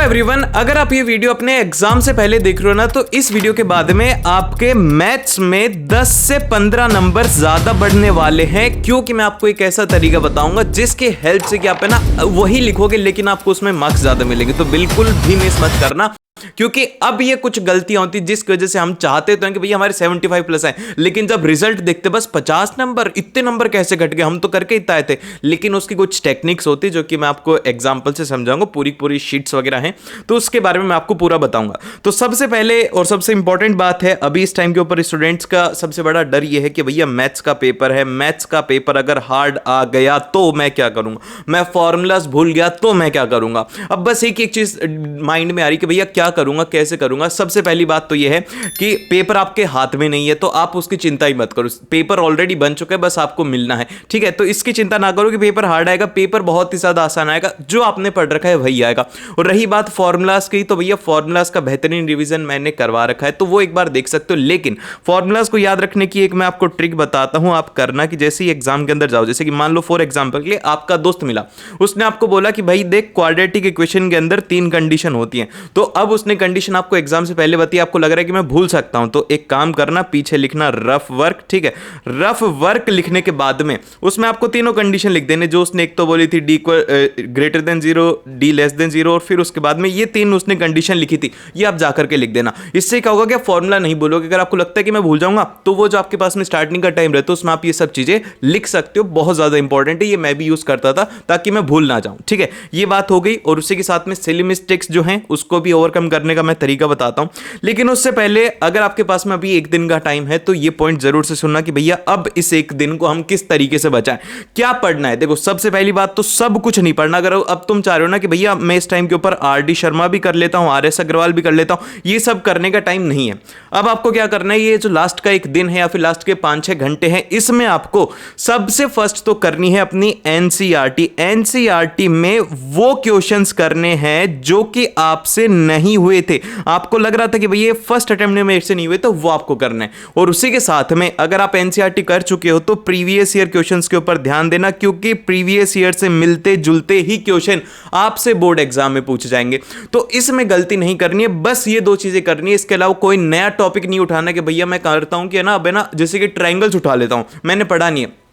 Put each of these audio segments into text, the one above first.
Everyone, अगर आप ये वीडियो अपने एग्जाम से पहले देख रहे हो ना, तो इस वीडियो के बाद में आपके मैथ्स में 10 से 15 नंबर ज्यादा बढ़ने वाले हैं, क्योंकि मैं आपको एक ऐसा तरीका बताऊंगा जिसके हेल्प से कि आप है ना वही लिखोगे लेकिन आपको उसमें मार्क्स ज्यादा मिलेंगे। तो बिल्कुल भी मिस मत करना, क्योंकि अब ये कुछ गलतियां होती जिसकी वजह से हम चाहते तो हैं कि भैया हमारे 75 प्लस आए, लेकिन जब रिजल्ट देखते बस 50 नंबर, इतने नंबर कैसे घट गए, हम तो करके इतना आए थे। लेकिन उसकी कुछ टेक्निक्स होती जो कि मैं आपको एग्जांपल से समझाऊंगा, पूरी शीट्स वगैरह हैं तो उसके बारे में मैं आपको पूरा बताऊंगा। तो सबसे पहले और सबसे इंपॉर्टेंट बात है, अभी इस टाइम के ऊपर स्टूडेंट्स का सबसे बड़ा डर यह है कि भैया मैथ्स का पेपर है, मैथ्स का पेपर अगर हार्ड आ गया तो मैं क्या करूंगा, मैं फॉर्मूलाज भूल गया तो मैं क्या करूंगा। अब बस एक चीज माइंड में आ रही कि भैया क्या करूंगा, कैसे करूंगा। सबसे पहली बात तो यह है कि पेपर आपके हाथ में नहीं है, तो आप उसकी चिंता ही मत करो, पेपर ऑलरेडी बन चुका है, बस आपको मिलना है, ठीक है। तो इसकी चिंता ना करो कि पेपर हार्ड आएगा, पेपर बहुत ही ज्यादा आसान आएगा, जो आपने पढ़ रखा है वही आएगा। और रही बात फॉर्मूलाज की, तो भैया फॉर्मूलाज का बेहतरीन रिवीजन मैंने करवा रखा है, तो वो एक बार देख सकते हो। लेकिन फॉर्मूलाज को याद रखने की एक मैं आपको ट्रिक बताता हूं, आप करना कि जैसे ही एग्जाम के अंदर जाओ, जैसे कि मान लो फॉर एग्जाम्पल के लिए आपका दोस्त मिला, उसने आपको बोला कि भाई देख क्वाड्रेटिक इक्वेशन के अंदर 3 कंडीशन होती हैं, तो अब उसने कंडीशन आपको एग्जाम से पहले बताई, आपको लग रहा है कि मैं भूल सकता हूं, तो एक काम करना, पीछे लिखना रफ वर्क, ठीक है। रफ वर्क लिखने के बाद में उसमें आपको तीनों कंडीशन लिख देने, जो उसने एक तो बोली थी D greater than 0, D less than 0, और फिर उसके बाद में ये 3 उसने कंडीशन लिखी थी, ये आप जाकर के लिख देना। इससे क्या होगा कि फॉर्मूला नहीं बोलोगे। अगर आपको लगता है कि मैं भूल जाऊंगा, तो वो जो आपके पास में स्टार्टिंग का टाइम रहता है उसमें आप ये सब चीजें लिख सकते हो, बहुत ज्यादा इंपॉर्टेंट है, ये मैं भी यूज करता था ताकि मैं भूल ना जाऊं, ठीक है। ये बात हो गई, और उसी के साथ में सिली मिस्टेक्स जो हैं उसको भी ओवरकम करने का मैं तरीका बताता हूं। लेकिन उससे पहले अगर आपके पास में अभी एक दिन का टाइम है, तो ये पॉइंट जरूर से सुनना कि भैया अब इस एक दिन को हम किस तरीके से बचाएं, क्या पढ़ना है। देखो सबसे पहली बात तो सब कुछ नहीं पढ़ना। अगर अब तुम चाह रहे हो ना कि भैया मैं इस टाइम के ऊपर आर डी शर्मा भी कर लेता हूं, आर एस अग्रवाल भी कर लेता हूं, ये सब करने का टाइम नहीं है। अब आपको क्या करना है, ये जो लास्ट का एक दिन है या फिर लास्ट के 5-6 घंटे हैं, इसमें आपको सबसे फर्स्ट तो करनी है अपनी एनसीईआरटी। एनसीईआरटी में वो क्वेश्चंस करने हैं जो कि आपसे नहीं हुए थे, आपको लग रहा था कि भैया फर्स्ट अटेम्प्ट में मेरे से नहीं हुए, तो वो आपको करना है। और उसी के साथ में अगर आप एनसीईआरटी कर चुके हो तो प्रीवियस ईयर क्वेश्चंस के ऊपर ध्यान देना, क्योंकि प्रीवियस ईयर से मिलते जुलते ही क्वेश्चन आपसे बोर्ड एग्जाम में पूछे जाएंगे, तो इसमें गलती नहीं करनी है। बस ये 2 चीजें करनी है, इसके अलावा कोई नया टॉपिक नहीं उठाना कि भैया मैं करता हूं कि ना अब है ना जैसे कि ट्रायंगल्स उठा लेता हूं, मैंने पढ़ा नहीं है।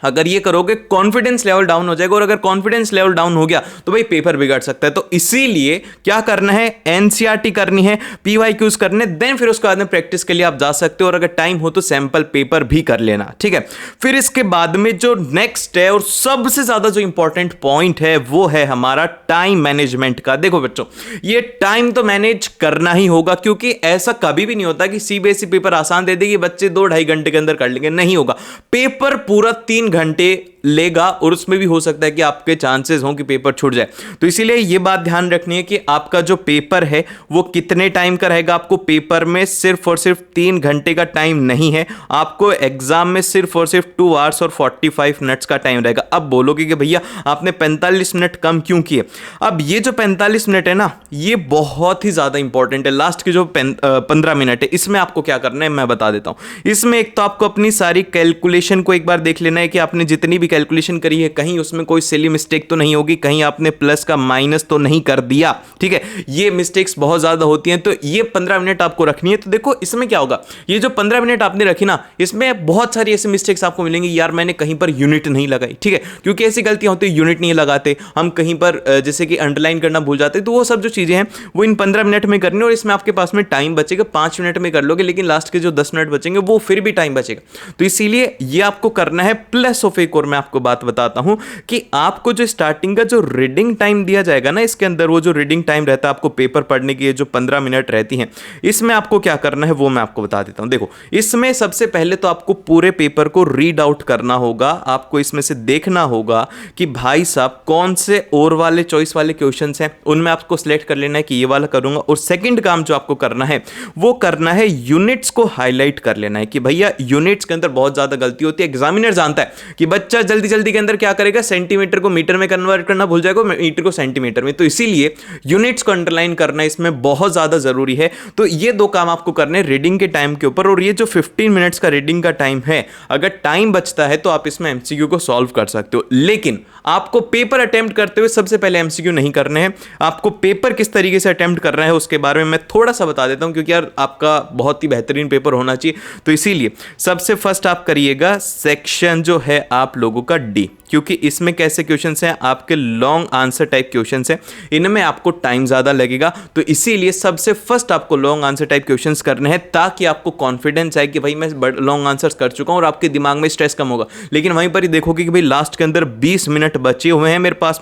अगर ये करोगे कॉन्फिडेंस लेवल डाउन हो जाएगा, और अगर कॉन्फिडेंस लेवल डाउन हो गया तो भाई पेपर बिगड़ सकता है। तो इसीलिए क्या करना है, एनसीईआरटी करनी है, पीवाईक्यूज करने, देन फिर उसके बाद में प्रैक्टिस के लिए आप जा सकते हो, और अगर टाइम हो तो सैंपल पेपर भी कर लेना, ठीक है। फिर इसके बाद में जो नेक्स्ट है और सबसे ज्यादा जो इंपॉर्टेंट पॉइंट है वो है हमारा टाइम मैनेजमेंट का। देखो बच्चों, ये टाइम तो मैनेज करना ही होगा, क्योंकि ऐसा कभी भी नहीं होता कि सीबीएसई पेपर आसान दे देगी, बच्चे 2-2.5 घंटे के अंदर कर लेंगे, नहीं होगा। पेपर पूरा 3 घंटे लेगा, और उसमें भी हो सकता है कि आपके चांसेस हो कि पेपर छूट जाए। तो इसीलिए यह बात ध्यान रखनी है कि आपका जो पेपर है वो कितने टाइम का रहेगा। आपको पेपर में सिर्फ और सिर्फ 3 घंटे का टाइम नहीं है, आपको एग्जाम में सिर्फ और सिर्फ 2 आवर्स और 45 मिनट्स का टाइम रहेगा। अब बोलोगे कि भैया आपने 45 मिनट कम क्यों किए। अब ये जो 45 मिनट है ना, ये बहुत ही ज्यादा इंपॉर्टेंट है। लास्ट के जो 15 मिनट है, इसमें आपको क्या करना है मैं बता देता हूं। इसमें एक तो आपको अपनी सारी कैलकुलेशन को एक बार देख लेना है कि आपने जितनी भी कैलकुलेशन करी है कहीं उसमें कोई सिली मिस्टेक तो नहीं होगी, कहीं आपने प्लस का माइनस तो नहीं कर दिया, ठीक है। ये मिस्टेक्स बहुत ज्यादा होती हैं, तो ये 15 मिनट आपको रखनी है। तो देखो इसमें क्या होगा, ये जो 15 मिनट आपने रखी ना, इसमें बहुत सारी ऐसी मिस्टेक्स आपको मिलेंगी, यार मैंने कहीं पर यूनिट नहीं लगाई, ठीक है, क्योंकि ऐसी गलतियां होती है, यूनिट नहीं लगाते हम, कहीं पर जैसे कि अंडरलाइन करना भूल जाते, तो वो सब जो चीजें हैं वो इन 15 मिनट में करनी है। और इसमें आपके पास में टाइम बचेगा, 5 मिनट में कर लोगे, लेकिन लास्ट के जो 10 मिनट बचेंगे वो फिर भी टाइम बचेगा। तो इसीलिए ये आपको करना है। प्लस ऑफ एक और मैं आपको बात बताता हूं कि आपको जो स्टार्टिंग का जो रीडिंग टाइम दिया जाएगा ना, इसके अंदर वो जो रीडिंग टाइम रहता है आपको पेपर पढ़ने की, जो 15 मिनट रहती हैं, इसमें आपको क्या करना है वो मैं आपको बता देता हूं। देखो इसमें सबसे पहले तो आपको पूरे पेपर को रीड आउट करना होगा, आपको इसमें से देखना होगा कि भाई साहब कौन से और वाले चॉइस वाले क्वेश्चंस हैं, उनमें आपको सिलेक्ट कर लेना है कि ये वाला करूंगा। और सेकंड काम जो आपको करना है वो करना है यूनिट्स को हाईलाइट कर लेना है कि भैया यूनिट्स के अंदर बहुत ज्यादा गलती होती है। एग्जामिनर जानता है कि बच्चा जल्दी जल्दी के अंदर क्या करेगा, सेंटीमीटर को मीटर में कन्वर्ट करना भूल जाएगा, मीटर को सेंटीमीटर में। तो इसीलिए यूनिट्स को अंडरलाइन करना इसमें बहुत ज्यादा जरूरी है। तो ये दो काम आपको करने रीडिंग के टाइम के ऊपर। और ये जो 15 मिनट्स का रीडिंग का टाइम है, अगर टाइम बचता है तो आप इसमें एमसीक्यू को सॉल्व कर सकते हो। लेकिन आपको पेपर अटेम्प्ट करते हुए सबसे पहले एमसीक्यू नहीं करने हैं। आपको पेपर किस तरीके से अटेम्प्ट करना है उसके बारे में मैं थोड़ा सा बता देता हूं, क्योंकि यार आपका बहुत ही बेहतरीन पेपर होना चाहिए। तो इसीलिए सबसे फर्स्ट आप करिएगा सेक्शन जो है आप लोगों का डी, क्योंकि इसमें कैसे क्वेश्चंस हैं, आपके लॉन्ग आंसर टाइप क्वेश्चंस हैं, इनमें आपको टाइम ज्यादा लगेगा। तो इसीलिए सबसे फर्स्ट आपको लॉन्ग आंसर टाइप क्वेश्चंस करने हैं, ताकि आपको कॉन्फिडेंस आए कि भाई मैं लॉन्ग आंसर्स कर चुका हूं और आपके दिमाग में स्ट्रेस कम होगा। लेकिन वहीं पर ही देखोगे कि भाई लास्ट के अंदर 20 मिनट बचे हुए हैं मेरे पास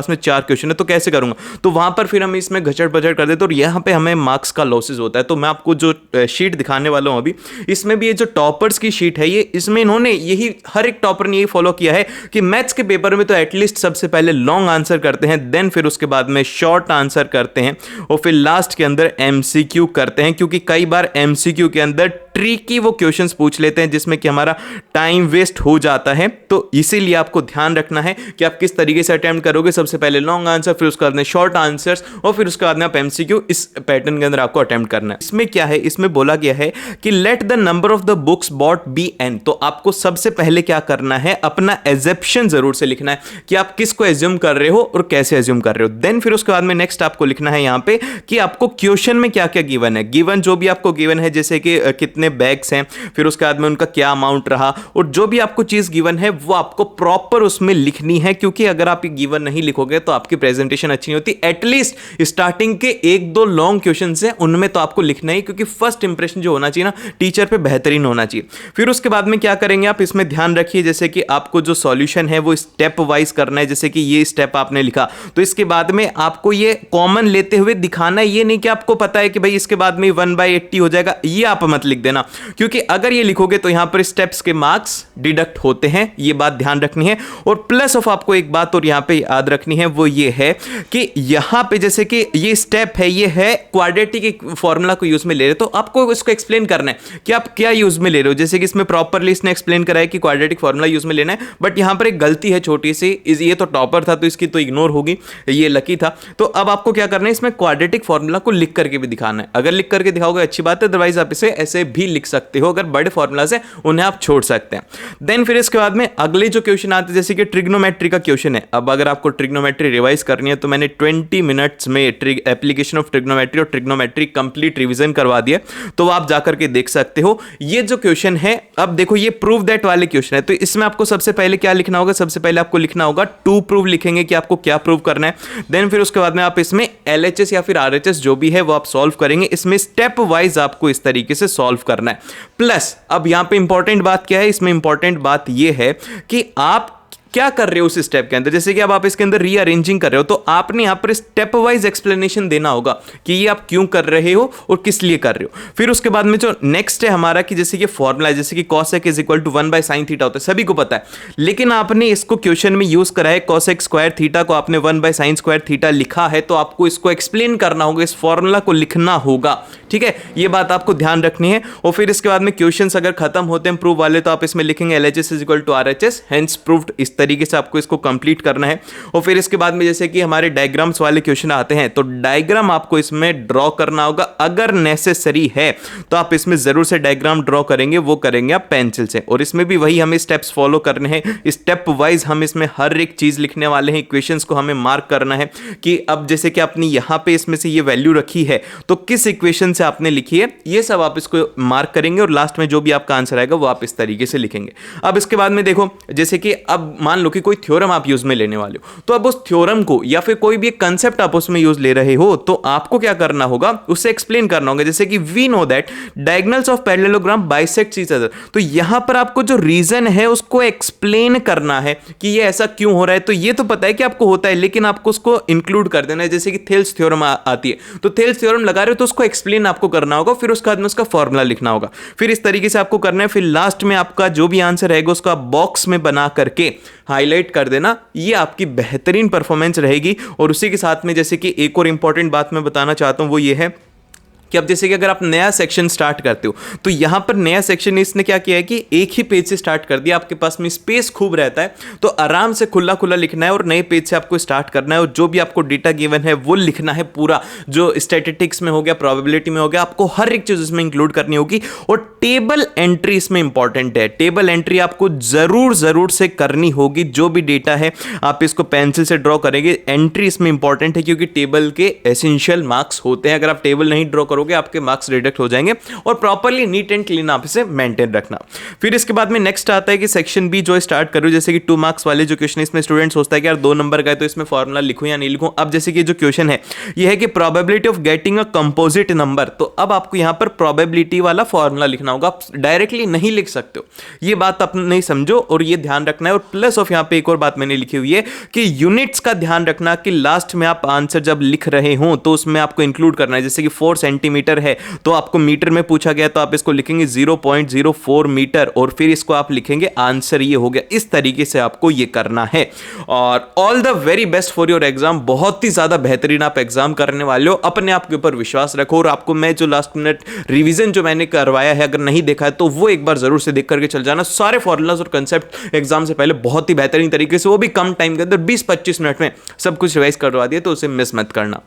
में 4 क्वेश्चन है, तो कैसे करूंगा। तो वहां पर फिर हम इसमें घचड़ पचड़ कर देते और यहां पे हमें मार्क्स का लॉसेस होता है। तो मैं आपको जो शीट दिखाने वाला हूं अभी, इसमें भी ये जो टॉपर्स की शीट है, ये इसमें इन्होंने यही हर एक टॉपर ने यही फॉलो किया है कि मैथ्स के पेपर में तो एटलीस्ट सबसे पहले लॉन्ग आंसर करते हैं, देन फिर उसके बाद में शॉर्ट आंसर करते हैं और फिर लास्ट के अंदर एमसीक्यू करते हैं। क्योंकि कई बार एमसीक्यू के अंदर ट्रिकी वो क्वेश्चंस पूछ लेते हैं जिसमें कि हमारा टाइम वेस्ट हो जाता है। तो इसीलिए आपको ध्यान रखना है कि आप किस तरीके से अटेम्प्ट करोगे। सबसे पहले लॉन्ग आंसर, फिर उसके बाद में शॉर्ट आंसर्स और फिर उसके बाद में आप एमसीक्यू, इस पैटर्न के अंदर आपको अटेम्प्ट करना है। इसमें क्या है, इसमें बोला गया है कि let the number of the books bought be N. तो आपको सबसे पहले क्या करना है, अपना एजम्पशन जरूर से लिखना है कि आप किसको एज्यूम कर रहे हो और कैसे एज्यूम कर रहे हो। देन फिर उसके बाद में नेक्स्ट आपको लिखना है यहां पे कि आपको क्वेश्चन में क्या क्या गिवन है। गिवन जो भी आपको गिवन है, जैसे कि कितने बैग्स हैं, फिर उसके बाद में उनका क्या अमाउंट रहा, और जो भी आपको चीज गिवन है वो आपको प्रॉपर उसमें लिखनी है। क्योंकि अगर आप ये गिवन नहीं लिखोगे तो आपकी प्रेजेंटेशन अच्छी नहीं होती। एटलीस्ट स्टार्टिंग के 1-2 लॉन्ग क्वेश्चन है उनमें तो आपको लिखना ही, क्योंकि फर्स्ट इंप्रेशन जो होना चाहिए ना टीचर पे बेहतरीन होना चाहिए। फिर उसके बाद में क्या करेंगे आप, इसमें ध्यान रखिए जैसे कि आपको जो सॉल्यूशन है वो स्टेप वाइज करना है। जैसे कि ये स्टेप आपने लिखा, तो इसके बाद में आपको ये कॉमन लेते हुए दिखाना है। ये नहीं कि आपको पता है कि भाई इसके बाद में 1/80 हो जाएगा, ये आप मत लिख देना, क्योंकि अगर ये लिखोगे तो यहां पर स्टेप्स के मार्क्स डिडक्ट होते हैं। ये बात ध्यान रखनी है। और प्लस ऑफ आपको एक बात और यहां पे याद रखनी है, वो ये है कि यहां पे जैसे कि ये स्टेप है, ये है क्वाड्रेटिक फॉर्मूला को यूज में ले रहे हो, तो आपको इसको एक्सप्लेन करना है कि आप क्या यूज में ले रहे हो। जैसे कि इसमें प्रॉपरली इसने एक्सप्लेन करा है कि क्वाड्रेटिक फॉर्मूला यूज में लेना है, बट यहां पर एक गलती है छोटी सी। ये तो टॉपर था तो इसकी तो इग्नोर होगी, ये लकी था। तो अब आपको क्या करना है, इसमें क्वाड्रेटिक फॉर्मूला को लिख करके भी दिखाना है। अगर लिख करके दिखाओगे अच्छी बात है, अदरवाइज आप इसे ऐसे भी लिख सकते हो। अगर बड़े फॉर्मूलाज है उन्हें आप छोड़ सकते हैं। देन फिर इसके बाद में अगले जो क्वेश्चन आते हैं, जैसे कि ट्रिग्नोमेट्री का क्वेश्चन है। अब अगर आपको ट्रिग्नोमेट्री रिवाइज करनी है तो मैंने 20 मिनट्स में एप्लीकेशन ऑफ ट्रिग्नोमेट्री और ट्रिग्नोमेट्री कंप्लीट रिवीजन करवा दिया, तो आप जाकर के देख सकते हो। ये जो क्वेश्चन है, अब देखो ये प्रूव दैट वाले क्वेश्चन है, तो इसमें आपको सबसे पहले क्या लिखना होगा, सबसे पहले आपको लिखना होगा टू प्रूव लिखेंगे कि आपको क्या प्रूव करना है। देन फिर उसके बाद में आप इसमें एलएचएस या फिर आरएचएस जो भी है वो आप सॉल्व करेंगे। इसमें स्टेप वाइज आपको इस तरीके से सॉल्व करना है। प्लस अब यहां पे इंपॉर्टेंट बात क्या है, इसमें इंपॉर्टेंट बात यह है कि आप क्या कर रहे हो उस स्टेप के अंदर। जैसे कि अब आप इसके अंदर रीअरेंजिंग कर रहे हो, तो आपने यहां पर स्टेप वाइज एक्सप्लेनेशन देना होगा कि ये आप क्यों कर रहे हो और किस लिए कर रहे हो। फिर उसके बाद में जो नेक्स्ट है हमारा कि जैसे कि फॉर्मूला, जैसे कि cosec is equal to 1/sin theta होता है, सभी को पता है। लेकिन आपने इसको क्वेश्चन में यूज करा है, cosec स्क्वायर थीटा को आपने 1/sin स्क्वायर थीटा लिखा है, तो आपको इसको एक्सप्लेन करना होगा, इस फॉर्मूला को लिखना होगा। ठीक है, ये बात आपको ध्यान रखनी है। और फिर इसके बाद में क्वेश्चंस अगर खत्म होते हैं प्रूव वाले, तो आप इसमें लिखेंगे LHS is equal to RHS hence proved. इस तरीके से आपको इसको कंप्लीट करना है। और फिर इसके बाद में जैसे कि हमारे डायग्राम्स वाले क्वेश्चन आते हैं, तो डायग्राम आपको इसमें ड्रॉ करना होगा। अगर नेसेसरी है तो आप इसमें जरूर से डायग्राम ड्रॉ करेंगे, वो करेंगे आप पेंसिल से। और इसमें भी वही हमें स्टेप्स फॉलो करने हैं, स्टेप वाइज हम इसमें हर एक चीज लिखने वाले हैं। इक्वेशंस को हमें मार्क करना है कि अब जैसे कि आपने यहां पे इसमें से ये वैल्यू रखी है, तो किस इक्वेशन से आपने लिखी है, ये सब आप इसको मार्क करेंगे। और लास्ट में जो भी आपका आंसर आएगा वो आप इस तरीके से लिखेंगे। अब इसके बाद में देखो, जैसे कि अब मान लो कि कोई थ्योरम आप यूज में लेने वाले हो, तो अब उस थ्योरम को या फिर कोई भी एक कंसेप्ट आप उसमें यूज ले रहे हो, तो आपको क्या करना होगा, उससे एक्सप्लेन करना होगा। जैसे कि we know that diagonals of parallelogram bisect each other, तो यहां पर आपको जो रीजन है उसको एक्सप्लेन करना है कि ये ऐसा क्यों हो रहा है। तो ये तो पता है कि आपको होता है, लेकिन आपको उसको इंक्लूड कर देना है। जैसे कि थेल्स थ्योरम आती है, तो थेल्स थ्योरम लगा रहे हो तो उसको एक्सप्लेन आपको करना होगा, फिर उसके बाद में उसका फॉर्मूला लिखना होगा। फिर इस तरीके से आपको करना है। फिर लास्ट में आपका जो भी आंसर रहेगा उसका बॉक्स में बना करके हाईलाइट कर देना। ये आपकी बेहतरीन परफॉर्मेंस रहेगी। और उसी के साथ में जैसे कि एक और इंपॉर्टेंट बात मैं बताना चाहता हूं, वो ये है कि अब जैसे कि अगर आप नया सेक्शन स्टार्ट करते हो तो यहाँ पर नया सेक्शन इसने क्या किया है कि एक ही पेज से स्टार्ट कर दिया, आपके पास में स्पेस खूब रहता है तो आराम से खुला खुला लिखना है और नए पेज से आपको स्टार्ट करना है और जो भी आपको डेटा गिवन है वो लिखना है पूरा, जो स्टैटिस्टिक्स में हो गया, प्रोबेबिलिटी में हो गया, आपको हर एक चीज इसमें इंक्लूड करनी होगी। और टेबल एंट्री इसमें इंपॉर्टेंट है, टेबल एंट्री आपको जरूर से करनी होगी। जो भी डेटा है आप इसको पेंसिल से ड्रॉ करेंगे, एंट्री इसमें इंपॉर्टेंट है क्योंकि टेबल के एसेंशियल मार्क्स होते हैं। अगर आप टेबल नहीं ड्रॉ करोगे आपके मार्क्स डिडक्ट हो जाएंगे। और प्रॉपर्ली नीट एंड क्लीन आप इसे मेंटेन रखना। फिर इसके बाद में नेक्स्ट आता है कि सेक्शन बी जो स्टार्ट करो, जैसे कि 2 मार्क्स वाले जो क्वेश्चन, इसमें स्टूडेंट सोचता है कि यार 2 नंबर का है तो इसमें फॉर्मूला लिखूं या नहीं लिखूं। अब जैसे कि जो क्वेश्चन है ये है कि probability of getting a composite number, तो अब आपको यहां पर प्रोबेबिलिटी वाला फॉर्मूला लिखना होगा, आप डायरेक्टली नहीं लिख सकते हो, ये बात आप नहीं समझो और ये ध्यान रखना है। और प्लस ऑफ यहां पे एक और बात मैंने लिखी हुई है कि यूनिट्स का ध्यान रखना कि लास्ट में आप आंसर जब लिख रहे हो तो उसमें आपको इंक्लूड करना है। जैसे कि 4 सेंटीमीटर है तो आपको मीटर में पूछा गया तो आप इसको लिखेंगे 0.04 मीटर और फिर इसको आप लिखेंगे आंसर ये हो गया। इस तरीके से आपको ये करना है। और all the very best for your exam, बहुत ही ज्यादा बेहतरीन आप एग्जाम करने वाले हो। अपने आप के ऊपर विश्वास रखो और आपको मैं जो लास्ट मिनट रिवीजन जो मैंने करवाया है अगर नहीं देखा है तो वो एक बार जरूर से देख करके चल जाना। सारे फॉर्मूलाज और कंसेप्ट एग्जाम से पहले बहुत ही बेहतरीन तरीके से, वो भी कम टाइम के अंदर 20-25 मिनट में सब कुछ रिवाइज करवा दिया, तो उसे मिस मत करना।